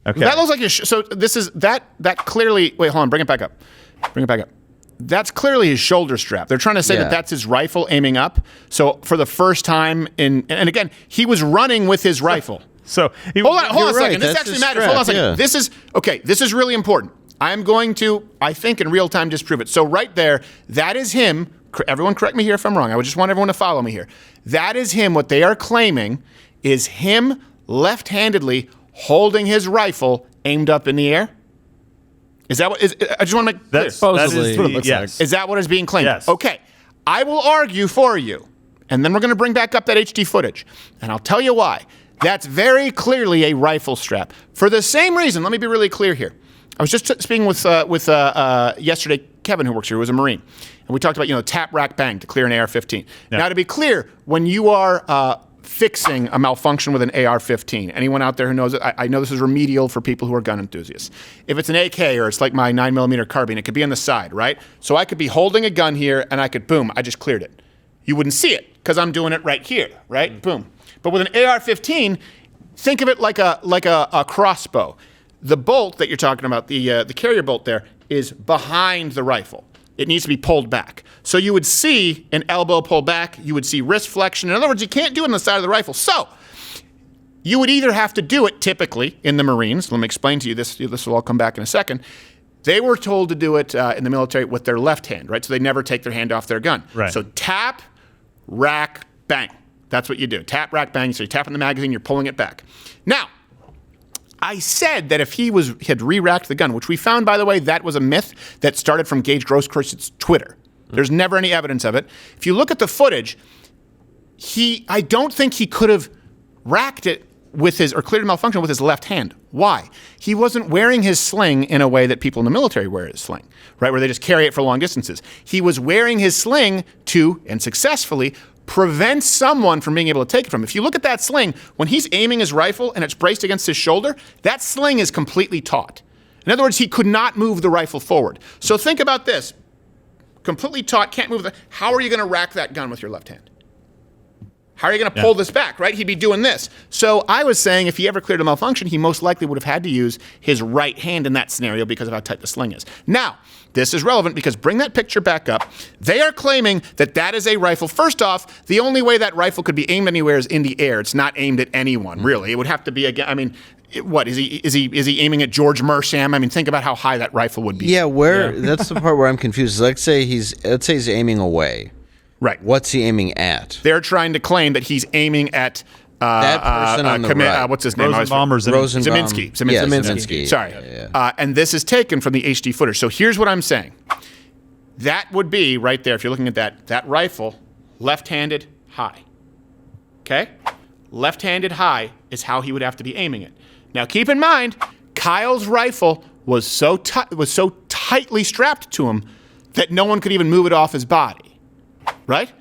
Okay. That looks like so this is that clearly. Wait, hold on. Bring it back up. That's clearly his shoulder strap. They're trying to say that that's his rifle aiming up. So for the first time and again, he was running with his rifle. So hold on a second. Right, This actually matters. Hold on a second. Yeah. This is really important. I'm going to, I think, in real time disprove it. So right there, that is him. Everyone correct me here if I'm wrong. I would just want everyone to follow me here. That is him. What they are claiming is him left-handedly holding his rifle aimed up in the air. Is that what is? I just want to make clear. Supposedly, what it looks yes. like. Is that what is being claimed? Yes. Okay. I will argue for you, and then we're going to bring back up that HD footage, and I'll tell you why. That's very clearly a rifle strap. For the same reason, let me be really clear here. I was just speaking with yesterday, Kevin, who works here, who was a Marine, and we talked about tap, rack, bang to clear an AR-15. Yeah. Now, to be clear, when you are fixing a malfunction with an AR-15, anyone out there who knows it, I know this is remedial for people who are gun enthusiasts. If it's an AK or it's like my 9mm carbine, it could be on the side, right? So I could be holding a gun here, and I could, boom, I just cleared it. You wouldn't see it because I'm doing it right here, right? Boom. But with an AR-15, think of it like a crossbow. The bolt that you're talking about, the carrier bolt there, is behind the rifle. It needs to be pulled back. So you would see an elbow pull back. You would see wrist flexion. In other words, you can't do it on the side of the rifle. So you would either have to do it typically in the Marines. Let me explain to you this. This will all come back in a second. They were told to do it in the military with their left hand, right? So they never take their hand off their gun. Right. So tap, rack, bang. That's what you do. Tap, rack, bang. So you tap in the magazine, you're pulling it back. Now, I said that if he had re-racked the gun, which we found, by the way, that was a myth that started from Gage Grosskreuz's Twitter. There's never any evidence of it. If you look at the footage, I don't think he could have racked it or cleared a malfunction with his left hand. Why? He wasn't wearing his sling in a way that people in the military wear his sling, right? Where they just carry it for long distances. He was wearing his sling to, and successfully, prevent someone from being able to take it from him. If you look at that sling, when he's aiming his rifle and it's braced against his shoulder, that sling is completely taut. In other words, he could not move the rifle forward. So think about this. Completely taut, can't move how are you going to rack that gun with your left hand? How are you going to pull this back, right? He'd be doing this. So I was saying if he ever cleared a malfunction, he most likely would have had to use his right hand in that scenario because of how tight the sling is. Now, this is relevant because bring that picture back up. They are claiming that that is a rifle. First off, the only way that rifle could be aimed anywhere is in the air. It's not aimed at anyone, really. It would have to be, again, I mean, what, is he aiming at George Mersham? I mean, think about how high that rifle would be. Yeah, that's the part where I'm confused. Let's say he's aiming away. Right. What's he aiming at? They're trying to claim that he's aiming at that person on the right. What's his name? Rosenbaum or Zeminski. Zeminski. Sorry. Yeah. And this is taken from the HD footage. So here's what I'm saying. That would be right there, if you're looking at that rifle, left-handed high. Okay? Left-handed high is how he would have to be aiming it. Now keep in mind, Kyle's rifle was so tightly strapped to him that no one could even move it off his body. Right?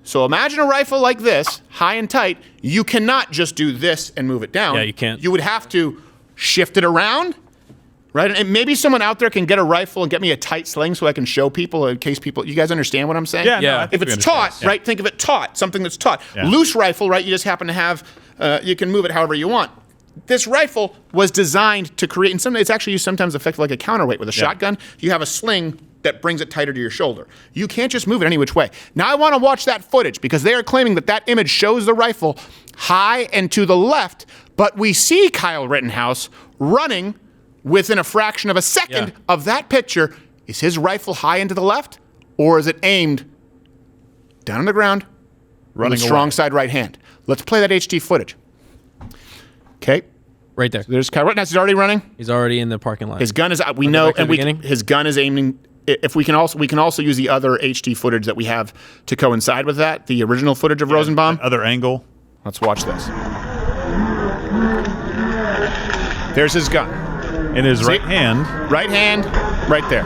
So imagine a rifle like this, high and tight. You cannot just do this and move it down. Yeah, you can't. You would have to shift it around, right? And maybe someone out there can get a rifle and get me a tight sling so I can show people in case people. You guys understand what I'm saying? Yeah. Yeah. No, If it's taut, right? Think of it taut, something that's taut. Yeah. Loose rifle, right? You just happen to have. You can move it however you want. This rifle was designed to create, and sometimes it's actually used sometimes effective like a counterweight with a shotgun. You have a sling that brings it tighter to your shoulder. You can't just move it any which way. Now I want to watch that footage because they are claiming that image shows the rifle high and to the left, but we see Kyle Rittenhouse running within a fraction of a second of that picture. Is his rifle high and to the left, or is it aimed down on the ground, running strong side right hand? Let's play that HD footage. Okay. Right there. There's Kyle Rittenhouse. He's already running. He's already in the parking lot. His gun is out. We Go know, back to the and beginning? his gun is aiming. If we can also use the other HD footage that we have to coincide with that, the original footage of Rosenbaum. Other angle. Let's watch this. There's his gun. In his right hand. Right hand, right there.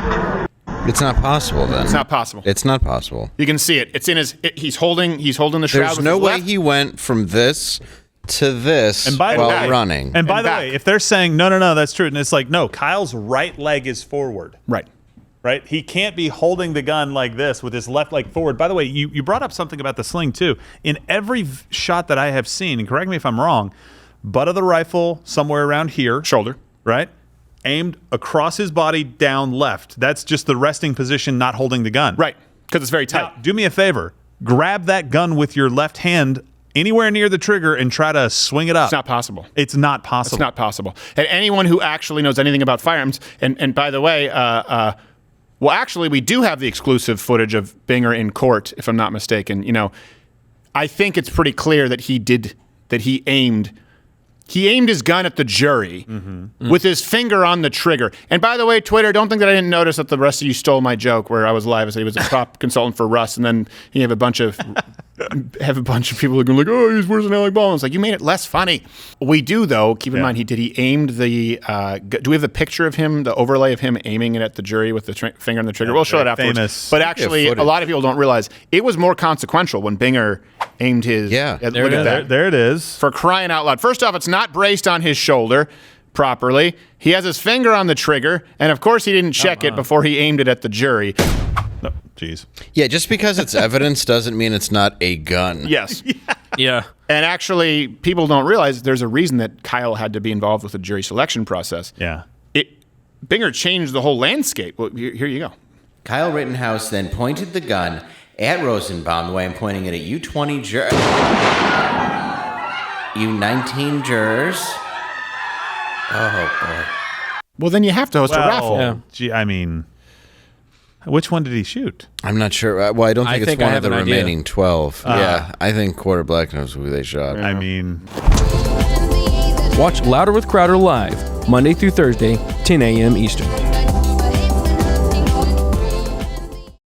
It's not possible then. It's not possible. It's not possible. You can see it. It's in his. He's holding the shroud. There's with no his way left. he went from this to this while running. And by And the back. way, if they're saying no, that's true, and it's like no, Kyle's right leg is forward. Right? He can't be holding the gun like this with his left leg forward. By the way, you brought up something about the sling too. In every shot that I have seen, and correct me if I'm wrong, butt of the rifle somewhere around here. Shoulder. Right? Aimed across his body down left. That's just the resting position, not holding the gun. Right, because it's very tight. Now, do me a favor. Grab that gun with your left hand anywhere near the trigger and try to swing it up. It's not possible. It's not possible. It's not possible. And anyone who actually knows anything about firearms, and by the way, well, actually, we do have the exclusive footage of Binger in court, if I'm not mistaken. You know, I think it's pretty clear that he aimed his gun at the jury with his finger on the trigger. And by the way, Twitter, don't think that I didn't notice that the rest of you stole my joke where I was live. I said he was a prop consultant for Russ, and then you have a bunch of people who are going like, oh, he's worse than Alec Baldwin. It's like, you made it less funny. We do, though, keep in mind, he aimed the, do we have the picture of him, the overlay of him aiming it at the jury with the finger on the trigger? We'll show it afterwards. Famous. But actually, a lot of people don't realize it was more consequential when Binger aimed his. Yeah, look at that. There it is. For crying out loud. First off, it's not braced on his shoulder properly. He has his finger on the trigger, and of course he didn't check it before he aimed it at the jury. No, jeez. Yeah, just because it's evidence doesn't mean it's not a gun. Yes. Yeah. And actually, people don't realize there's a reason that Kyle had to be involved with the jury selection process. Yeah. Binger changed the whole landscape. Well, here you go. Kyle Rittenhouse then pointed the gun at Rosenbaum the way I'm pointing it at you 20 jurors. You 19 jurors. Oh, boy. Well, then you have to host a raffle. Yeah. Gee, I mean, which one did he shoot? I'm not sure. Well, I don't think it's one of the an idea. remaining 12. Yeah, I think Quarter Black knows who they shot. I mean, Watch Louder with Crowder live, Monday through Thursday, 10 a.m. Eastern.